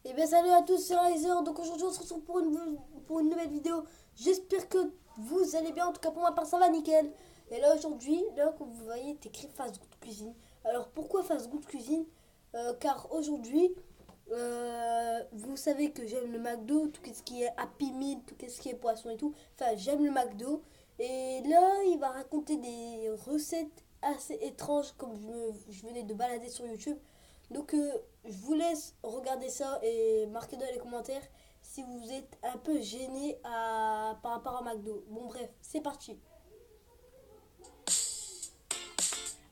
Et bien salut à tous, c'est Riser. Donc aujourd'hui on se retrouve pour une nouvelle vidéo. J'espère que vous allez bien, en tout cas pour ma part ça va nickel. Et là aujourd'hui, là comme vous voyez, c'est écrit Fast Good Cuisine. Alors pourquoi Fast Good Cuisine? Car aujourd'hui, vous savez que j'aime le McDo, tout ce qui est Happy Meal, tout ce qui est poisson et tout. Enfin j'aime le McDo. Et là il va raconter des recettes assez étranges comme je venais de balader sur YouTube. Donc je vous laisse regarder ça et marquer dans les commentaires si vous êtes un peu gêné par rapport à McDo. Bon bref, c'est parti.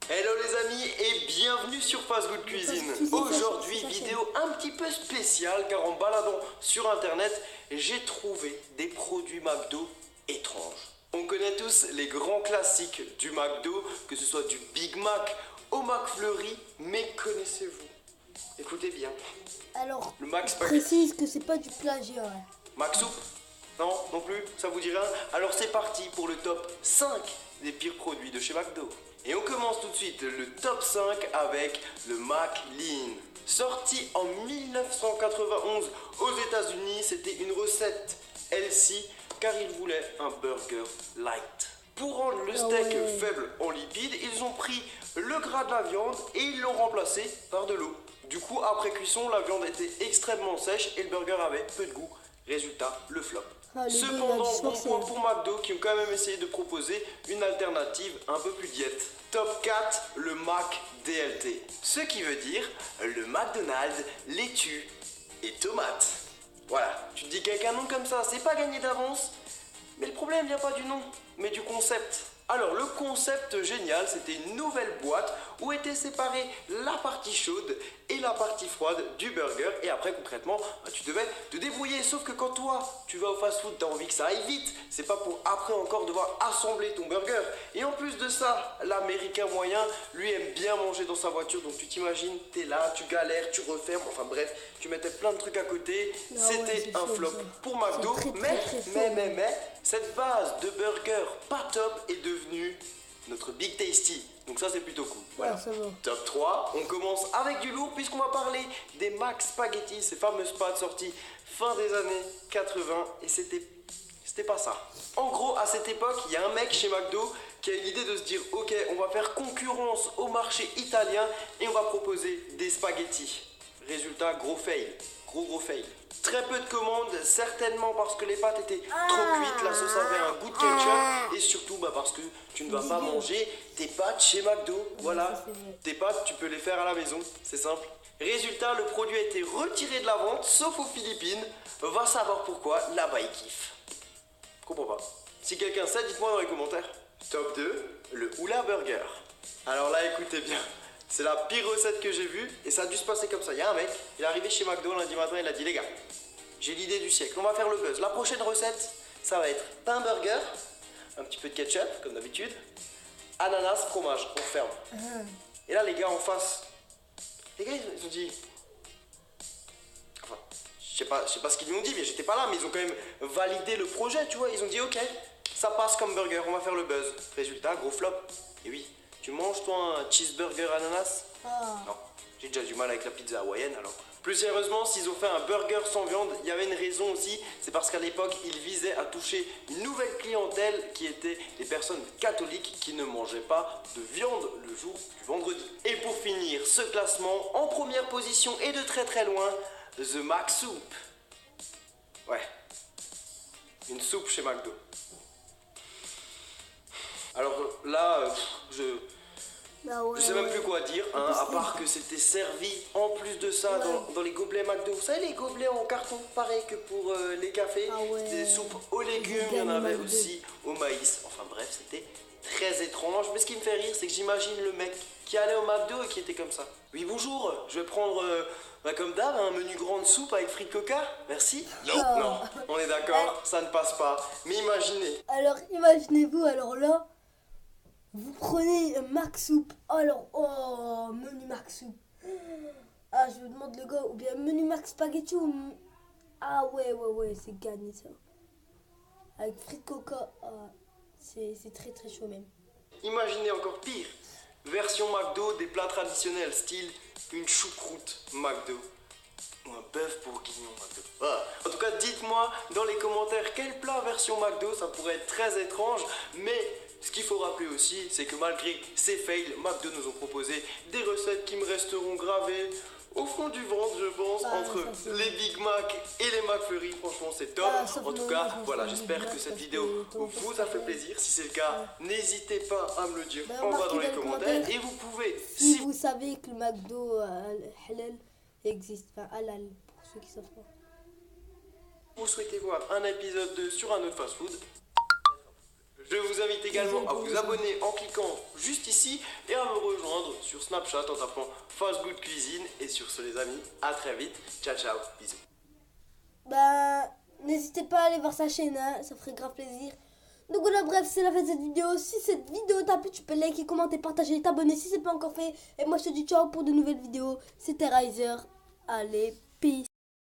Hello les amis et bienvenue sur Fast Good Cuisine. Aujourd'hui vidéo un petit peu spéciale car en baladant sur internet j'ai trouvé des produits McDo étranges. On connaît tous les grands classiques du McDo, que ce soit du Big Mac au McFlurry, mais connaissez-vous? Écoutez bien. Alors, le Mac je Spaghetti. précise que c'est pas du plagiat. Ouais. Mac Soup? Non, non plus, ça vous dit rien? Alors c'est parti pour le top 5 des pires produits de chez McDo. Et on commence tout de suite le top 5 avec le McLean. Sorti en 1991 aux États-Unis, c'était une recette healthy car ils voulaient un burger light. Pour rendre le steak faible en lipides, ils ont pris le gras de la viande et ils l'ont remplacé par de l'eau. Du coup, après cuisson, la viande était extrêmement sèche et le burger avait peu de goût. Résultat, le flop. Cependant, bon point pour McDo qui ont quand même essayé de proposer une alternative un peu plus diète. Top 4, le Mac DLT. Ce qui veut dire le McDonald's laitue et tomate. Voilà, tu te dis qu'avec un nom comme ça, c'est pas gagné d'avance. Mais le problème vient pas du nom, mais du concept. Alors le concept génial, c'était une nouvelle boîte où était séparée la partie chaude et la partie froide du burger. Et après concrètement, tu devais te débrouiller. Sauf que quand toi, tu vas au fast-food, tu as envie que ça aille vite. C'est pas pour après encore devoir assembler ton burger. Et en plus de ça, l'américain moyen, lui, aime bien manger dans sa voiture. Donc tu t'imagines, t'es là, tu galères, tu refermes. Enfin bref, tu mettais plein de trucs à côté. C'était un flop pour McDo. Mais cette base de burger pas top est devenue notre Big Tasty. Donc ça c'est plutôt cool. Voilà. Top 3, on commence avec du lourd puisqu'on va parler des Mac Spaghetti, ces fameuses pâtes sorties fin des années 80 et c'était pas ça. En gros, à cette époque, il y a un mec chez McDo qui a eu l'idée de se dire ok, on va faire concurrence au marché italien et on va proposer des spaghettis. Résultat, gros fail. Gros fail. Très peu de commandes, certainement parce que les pâtes étaient trop cuites, la sauce avait un goût de ketchup et surtout parce que tu ne vas pas manger tes pâtes chez McDo. Voilà, tes pâtes tu peux les faire à la maison, c'est simple. Résultat, le produit a été retiré de la vente, sauf aux Philippines. Va savoir pourquoi, là-bas ils kiffent. Comprends pas. Si quelqu'un sait, dites-moi dans les commentaires. Top 2, le Hula Burger. Alors là, écoutez bien. C'est la pire recette que j'ai vue et ça a dû se passer comme ça. Il y a un mec, il est arrivé chez McDo lundi matin, il a dit les gars, j'ai l'idée du siècle, on va faire le buzz. La prochaine recette, ça va être pain burger, un petit peu de ketchup comme d'habitude, ananas, fromage, on ferme. Et là les gars en face, les gars ils ont dit, enfin, je sais pas ce qu'ils lui ont dit, mais j'étais pas là, mais ils ont quand même validé le projet, tu vois. Ils ont dit ok, ça passe comme burger, on va faire le buzz. Résultat, gros flop. Et oui. Tu manges toi un cheeseburger ananas? Non, j'ai déjà du mal avec la pizza hawaïenne alors. Plus sérieusement, s'ils ont fait un burger sans viande, il y avait une raison aussi, c'est parce qu'à l'époque, ils visaient à toucher une nouvelle clientèle qui était les personnes catholiques qui ne mangeaient pas de viande le jour du vendredi. Et pour finir ce classement, en première position et de très loin, The Mac Soup. Ouais, une soupe chez McDo. Alors là, je sais même plus quoi dire, à part que c'était servi en plus de ça dans les gobelets McDo. Vous savez, les gobelets en carton, pareil que pour les cafés. C'était des soupes aux légumes, il y en avait aussi au maïs. Enfin bref, c'était très étrange. Mais ce qui me fait rire, c'est que j'imagine le mec qui allait au McDo et qui était comme ça. Oui, bonjour, je vais prendre, comme d'hab, un menu grande soupe avec frites coca. Merci. Non, on est d'accord, ça ne passe pas. Mais imaginez. Alors, imaginez-vous, alors là, vous prenez un Mac Soup. Alors, menu Mac Soup. Ah, je vous demande le gars, ou bien menu Mac Spaghetti ou... Ah ouais, c'est gagné ça. Avec frites coca, c'est très chaud même. Imaginez encore pire. Version McDo des plats traditionnels, style une choucroute McDo. ou un bœuf bourguignon McDo. Voilà. En tout cas, dites-moi dans les commentaires quel plat version McDo, ça pourrait être très étrange, mais ce qu'il faut rappeler aussi, c'est que malgré ces fails, McDo nous ont proposé des recettes qui me resteront gravées au fond du ventre, je pense, entre les Big Mac et les McFlurry. Franchement, c'est top. En tout cas, voilà, j'espère que cette vidéo vous a fait plaisir. Si c'est le cas, n'hésitez pas à me le dire en bas dans les commentaires. Et vous pouvez, si vous savez que le McDo halal existe, enfin halal, pour ceux qui savent pas. Vous souhaitez voir un épisode 2 sur un autre fast-food, je vous invite également à vous abonner en cliquant juste ici et à me rejoindre sur Snapchat en tapant Fast Good Cuisine. Et sur ce les amis, à très vite. Ciao ciao, bisous. Bah, n'hésitez pas à aller voir sa chaîne, hein, ça ferait grave plaisir. Donc voilà, bref, c'est la fin de cette vidéo. Si cette vidéo t'a plu, tu peux liker, commenter, partager, t'abonner si c'est pas encore fait. Et moi je te dis ciao pour de nouvelles vidéos. C'était Riser. Allez, peace.